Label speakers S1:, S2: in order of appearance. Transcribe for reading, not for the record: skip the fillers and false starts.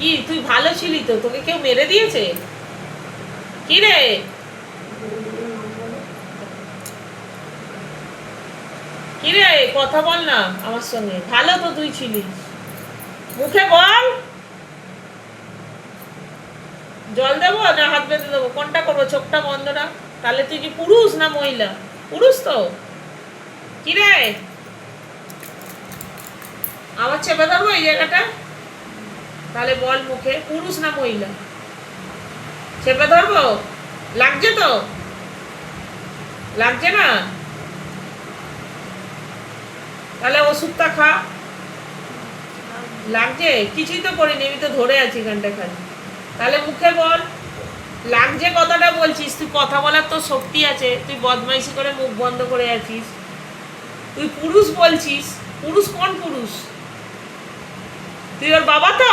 S1: কি তুই ভালো ছিলি তো, তোকে কেউ মেরে দিয়েছে? কি রে, কি রে, কথা বল না আমার সঙ্গে। ভালো তো তুই ছিলিস, মুখে বল। জল দেবো না হাত বেঁধে দেবো, কোনটা করবো? চোখটা বন্ধ রাখ। তাহলে তুই কি পুরুষ না মহিলা? পুরুষ তো। কি রে, আমার চেপে ধরবো এই জায়গাটা? তাহলে বল মুখে, পুরুষ না মহিলা? চেপে ধরবো? লাগছে তো? লাগছে না? তাহলে ওষুধটা খা। লাগছে? কিছুই তো করিনি, আমি তো ধরে আছি এখানটা খালি। তাহলে মুখে বল, লাগছে কথাটা বলছিস। তুই কথা বলার তো শক্তি আছে, তুই বদমাইশি করে মুখ বন্ধ করে আছিস। তুই পুরুষ বলছিস, পুরুষ কোন পুরুষ? তুই ওর বাবা তো?